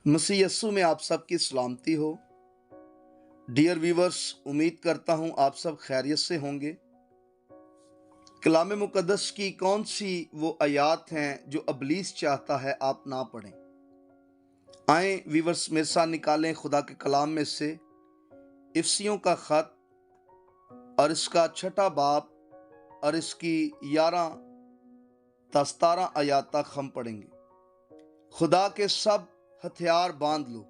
मसीह यस्सु में आप सबकी सलामती हो। डियर व्यूवर्स, उम्मीद करता हूं आप सब खैरियत से होंगे। कलाम मुकद्दस की कौन सी वो आयात हैं जो इब्लीस चाहता है आप ना पढ़ें। आए व्यूवर्स, मेरे साथ निकालें खुदा के कलाम में से इफ्सियों का खत और इसका छठा बाब और इसकी 11 ta 17 आयात तक हम पढ़ेंगे। खुदा के सब हथियार बांध लो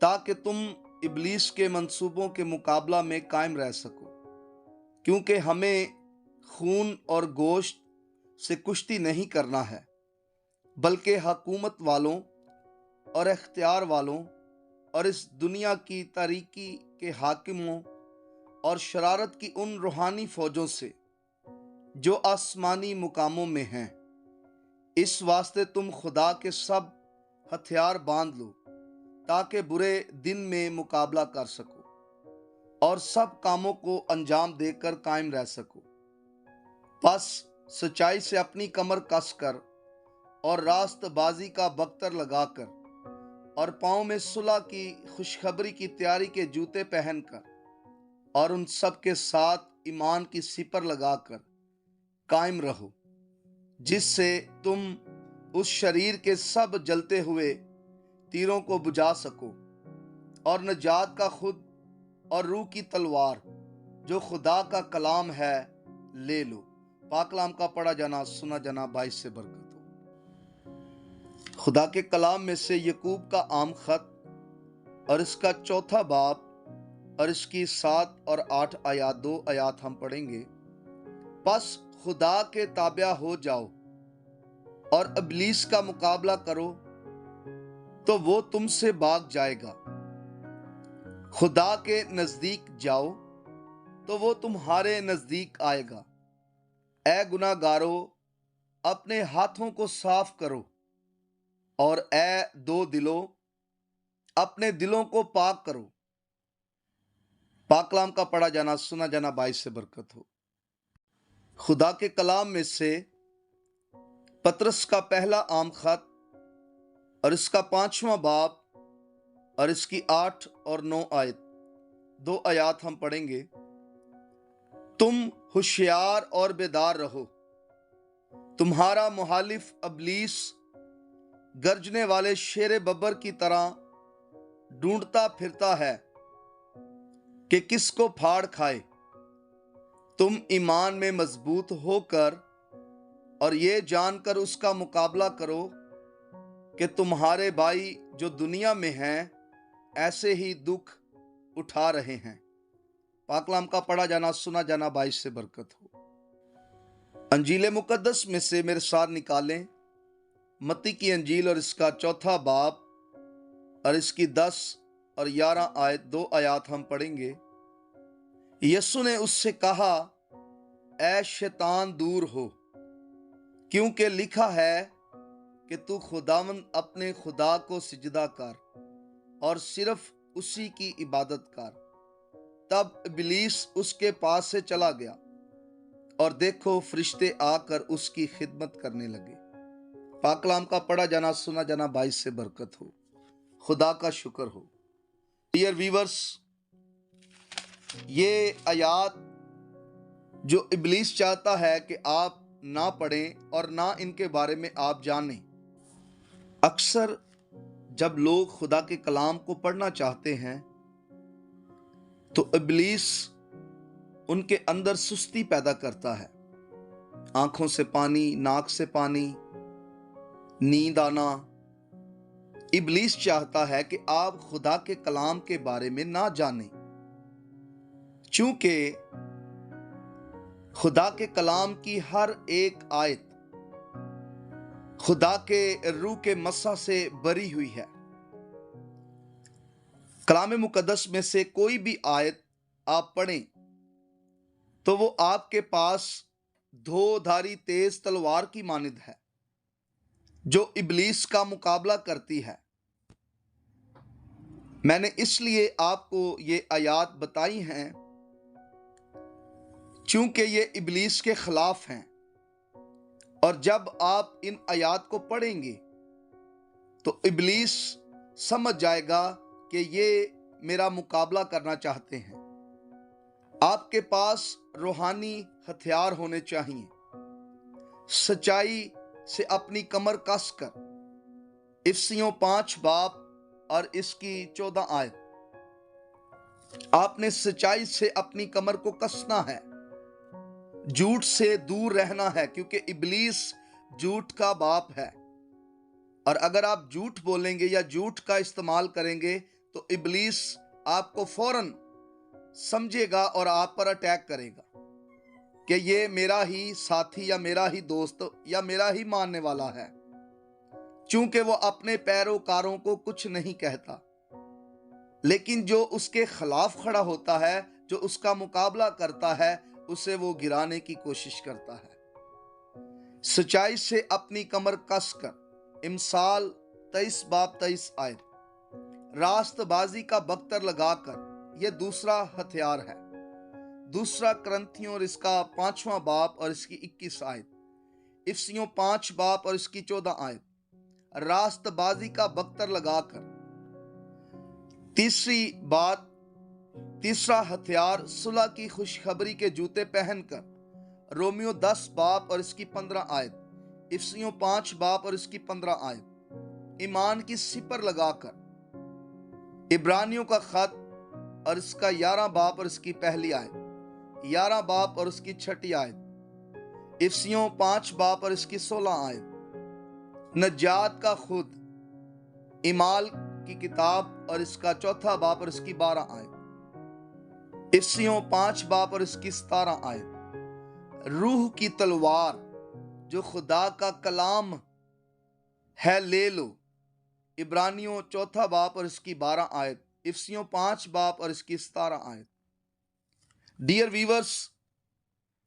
ताकि तुम इब्लीस के मंसूबों के मुकाबला में कायम रह सको, क्योंकि हमें खून और गोश्त से कुश्ती नहीं करना है, बल्कि हुकूमत वालों और इख्तियार वालों और इस दुनिया की तारीकी के हाकिमों और शरारत की उन रूहानी फौजों से जो आसमानी मुकामों में हैं। इस वास्ते तुम खुदा के सब हथियार बांध लो ताकि बुरे दिन में मुकाबला कर सको और सब कामों को अंजाम देकर कायम रह सको। बस सच्चाई से अपनी कमर कसकर और रास्तबाजी का बख्तर लगाकर और पाँव में सुलह की खुशखबरी की तैयारी के जूते पहनकर और उन सब के साथ ईमान की सिपर लगाकर कायम रहो, जिससे तुम उस शरीर के सब जलते हुए तीरों को बुझा सको और नजात का खुद और रूह की तलवार जो खुदा का कलाम है ले लो। पाकलाम का पढ़ा जाना सुना जाना बाइस से बरकत हो। खुदा के कलाम में से यकूब का आम खत और इसका चौथा बाब और इसकी 7 और 8 आयात 2 आयात हम पढ़ेंगे। बस खुदा के ताबिया हो जाओ और इब्लीस का मुकाबला करो तो वो तुमसे भाग जाएगा। खुदा के नजदीक जाओ तो वो तुम्हारे नजदीक आएगा। ए गुनाहगारो, अपने हाथों को साफ करो और ए दो दिलों, अपने दिलों को पाक करो। पाकलाम का पढ़ा जाना सुना जाना बाइस से बरकत हो। खुदा के कलाम में से पतरस का पहला आम खत और इसका 5वां बाब और इसकी 8 और 9 आयत 2 आयात हम पढ़ेंगे। तुम होशियार और बेदार रहो। तुम्हारा मुहालिफ इब्लीस गर्जने वाले शेर बब्बर की तरह ढूंढता फिरता है कि किसको फाड़ खाए। तुम ईमान में मजबूत होकर और ये जानकर उसका मुकाबला करो कि तुम्हारे भाई जो दुनिया में हैं ऐसे ही दुख उठा रहे हैं। पाकलाम का पढ़ा जाना सुना जाना बाइस से बरकत हो। अंजील मुकद्दस में से मेरे साथ निकालें मत्ती की अंजील और इसका चौथा बाब और इसकी 10 और 11 आयत 2 आयात हम पढ़ेंगे। यीशु ने उससे कहा, ऐ शैतान दूर हो, क्योंकि लिखा है कि तू खुदावंद अपने खुदा को सिजदा कर और सिर्फ उसी की इबादत कर। तब इब्लीस उसके पास से चला गया और देखो फरिश्ते आकर उसकी खिदमत करने लगे। पाकलाम का पढ़ा जाना सुना जाना बाइस से बरकत हो। खुदा का शुक्र हो। डियर व्यूवर्स, ये आयात जो इब्लीस चाहता है कि आप ना पढ़ें और ना इनके बारे में आप जानें। अक्सर जब लोग खुदा के कलाम को पढ़ना चाहते हैं तो इब्लीस उनके अंदर सुस्ती पैदा करता है। आंखों से पानी, नाक से पानी, नींद आना। इब्लीस चाहता है कि आप खुदा के कलाम के बारे में ना जानें, चूंकि खुदा के कलाम की हर एक आयत खुदा के रूह के मस्सा से भरी हुई है। कलाम मुकद्दस में से कोई भी आयत आप पढ़ें तो वो आपके पास धोधारी तेज तलवार की मानिंद है जो इब्लीस का मुकाबला करती है। मैंने इसलिए आपको ये आयात बताई हैं चूंकि ये इब्लीस के खिलाफ हैं, और जब आप इन आयात को पढ़ेंगे तो इब्लीस समझ जाएगा कि ये मेरा मुकाबला करना चाहते हैं। आपके पास रूहानी हथियार होने चाहिए। सच्चाई से अपनी कमर कसकर, इफिसियों 5 बाब और इसकी 14 आयत। आपने सच्चाई से अपनी कमर को कसना है, झूठ से दूर रहना है, क्योंकि इब्लीस झूठ का बाप है। और अगर आप झूठ बोलेंगे या झूठ का इस्तेमाल करेंगे तो इब्लीस आपको फौरन समझेगा और आप पर अटैक करेगा कि ये मेरा ही साथी या मेरा ही दोस्त या मेरा ही मानने वाला है। चूंकि वो अपने पैरोकारों को कुछ नहीं कहता, लेकिन जो उसके खिलाफ खड़ा होता है, जो उसका मुकाबला करता है, उसे वो गिराने की कोशिश करता है। सच्चाई से अपनी कमर कसकर, इमसाल 23 बाब 23 आयत। रास्तबाजी का बख्तर लगाकर, यह दूसरा हथियार है। दूसरा करंथियों और इसका 5वां बाब और इसकी 21 आयत। इफिसियों 5 बाब और इसकी 14 आयत। रास्तबाजी का बख्तर लगाकर। तीसरी बात, तीसरा हथियार, सुलह की खुशखबरी के जूते पहनकर, रोमियो 10 बाब और इसकी 15 आयत। इफिसियों 5 बाब और इसकी 15 आयत। ईमान की सिपर लगाकर, इब्रानियों का खत और इसका 11 बाब और इसकी पहली आयत, 11 बाब और उसकी 6 आयत। इफिसियों 5 बाब और इसकी 16 आयत। नजात का खुद, इमाल की किताब और इसका 4 बाब और इसकी 12 आयत। इफिसियों 5 बाब और इसकी 17 आयत। रूह की तलवार जो खुदा का कलाम है ले लो, इब्रानियों 4 बाब और इसकी 12 आयत। इफिसियों 5 बाब और इसकी 17 आयत। डियर वीवर्स,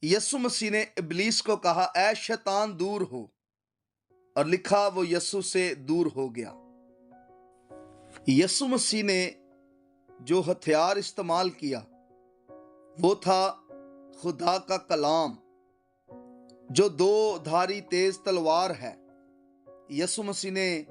यीशु मसीह ने इब्लीस को कहा, ऐ शैतान दूर हो, और लिखा वो यीशु से दूर हो गया। यीशु मसीह ने जो हथियार इस्तेमाल किया वो था खुदा का कलाम, जो 2 धारी तेज तलवार है। यीशु मसीह ने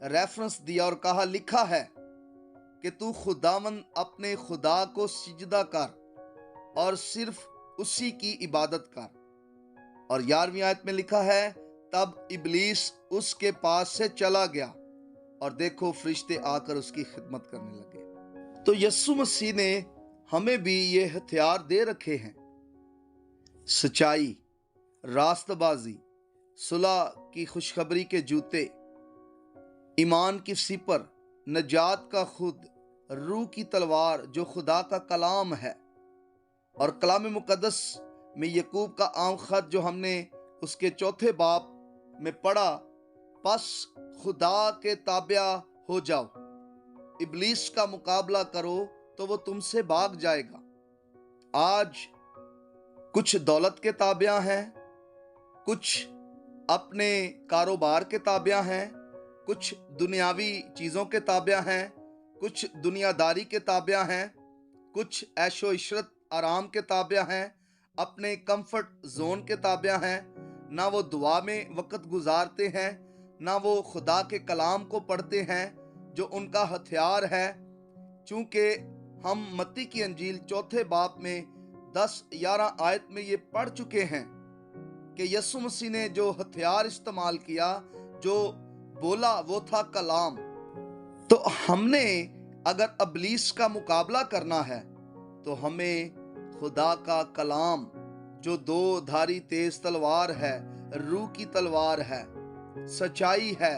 रेफरेंस दिया और कहा, लिखा है कि तू खुदावंद अपने खुदा को सिजदा कर और सिर्फ उसी की इबादत कर। और 11वीं आयत में लिखा है, तब इब्लीस उसके पास से चला गया और देखो फरिश्ते आकर उसकी खिदमत करने लगे। तो यीशु मसीह ने हमें भी ये हथियार दे रखे हैं। सच्चाई, रास्तबाजी, सुलह की खुशखबरी के जूते, ईमान की सिपर, नजात का खुद, रूह की तलवार जो खुदा का कलाम है। और कलाम मुकद्दस में यकूब का आम खत जो हमने उसके 4 बाब में पढ़ा, बस खुदा के ताबिया हो जाओ, इब्लीस का मुकाबला करो तो वो तुमसे भाग जाएगा। आज कुछ दौलत के ताबिया हैं, कुछ अपने कारोबार के ताबिया हैं, कुछ दुनियावी चीज़ों के ताबिया हैं, कुछ दुनियादारी के ताबिया हैं, कुछ ऐशो इशरत आराम के ताबिया हैं, अपने कंफर्ट जोन के ताबिया हैं। ना वो दुआ में वक्त गुजारते हैं, ना वो खुदा के कलाम को पढ़ते हैं जो उनका हथियार है। चूंकि हम मत्ती की अंजील 4 बाब में 10-11 आयत में ये पढ़ चुके हैं कि यीशु मसीह ने जो हथियार इस्तेमाल किया, जो बोला, वो था कलाम। तो हमने अगर इब्लीस का मुकाबला करना है तो हमें खुदा का कलाम जो 2 धारी तेज तलवार है, रूह की तलवार है, सच्चाई है,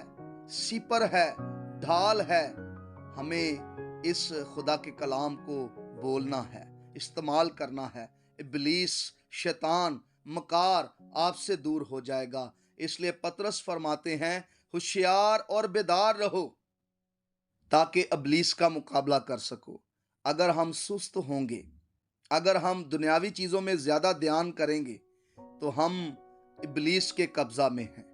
सिपर है, ढाल है, हमें इस खुदा के कलाम को बोलना है, इस्तेमाल करना है। इब्लीस, शैतान, मकार आपसे दूर हो जाएगा। इसलिए पतरस फरमाते हैं, होशियार और बेदार रहो ताकि इब्लीस का मुकाबला कर सको। अगर हम सुस्त होंगे, अगर हम दुनियावी चीज़ों में ज़्यादा ध्यान करेंगे तो हम इब्लीस के कब्ज़ा में हैं,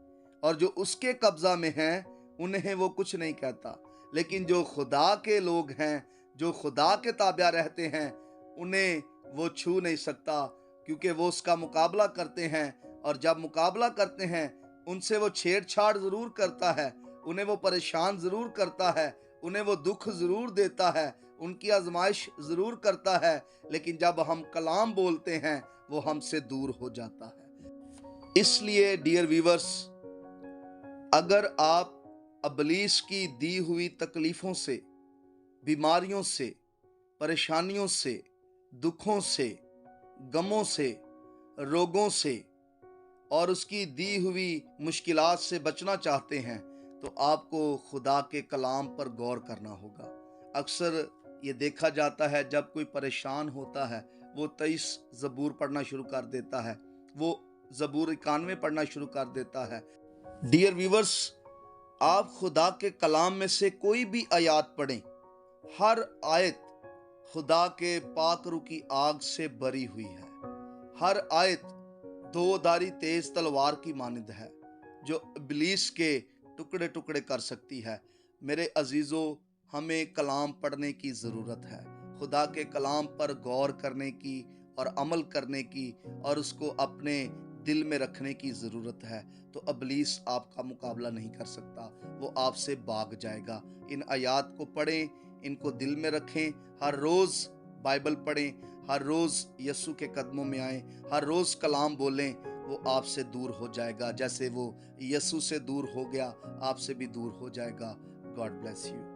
और जो उसके कब्ज़ा में हैं उन्हें वो कुछ नहीं कहता। लेकिन जो खुदा के लोग हैं, जो खुदा के ताबिया रहते हैं, उन्हें वो छू नहीं सकता, क्योंकि वो उसका मुकाबला करते हैं। और जब मुकाबला करते हैं उनसे वो छेड़छाड़ ज़रूर करता है, उन्हें वो परेशान ज़रूर करता है, उन्हें वो दुख ज़रूर देता है, उनकी आजमाइश ज़रूर करता है, लेकिन जब हम कलाम बोलते हैं वो हमसे दूर हो जाता है। इसलिए डियर व्यूअर्स, अगर आप इब्लीस की दी हुई तकलीफ़ों से, बीमारियों से, परेशानियों से, दुखों से, गमों से, रोगों से और उसकी दी हुई मुश्किलात से बचना चाहते हैं, तो आपको खुदा के कलाम पर गौर करना होगा। अक्सर ये देखा जाता है जब कोई परेशान होता है वो 23 ज़बूर पढ़ना शुरू कर देता है, वो ज़बूर 91 पढ़ना शुरू कर देता है। डियर व्यूवर्स, आप खुदा के कलाम में से कोई भी आयत पढ़ें, हर आयत खुदा के पाक रूह की आग से भरी हुई है। हर आयत दो धारी तेज तलवार की मानिंद है जो इब्लीस के टुकड़े टुकड़े कर सकती है। मेरे अजीजों, हमें कलाम पढ़ने की ज़रूरत है, खुदा के कलाम पर गौर करने की और अमल करने की और उसको अपने दिल में रखने की ज़रूरत है। तो इब्लीस आपका मुकाबला नहीं कर सकता, वो आपसे भाग जाएगा। इन आयात को पढ़ें, इनको दिल में रखें, हर रोज़ बाइबल पढ़ें, हर रोज़ यीशु के कदमों में आएं, हर रोज़ कलाम बोलें। वो आपसे दूर हो जाएगा, जैसे वो यीशु से दूर हो गया, आपसे भी दूर हो जाएगा। God bless you.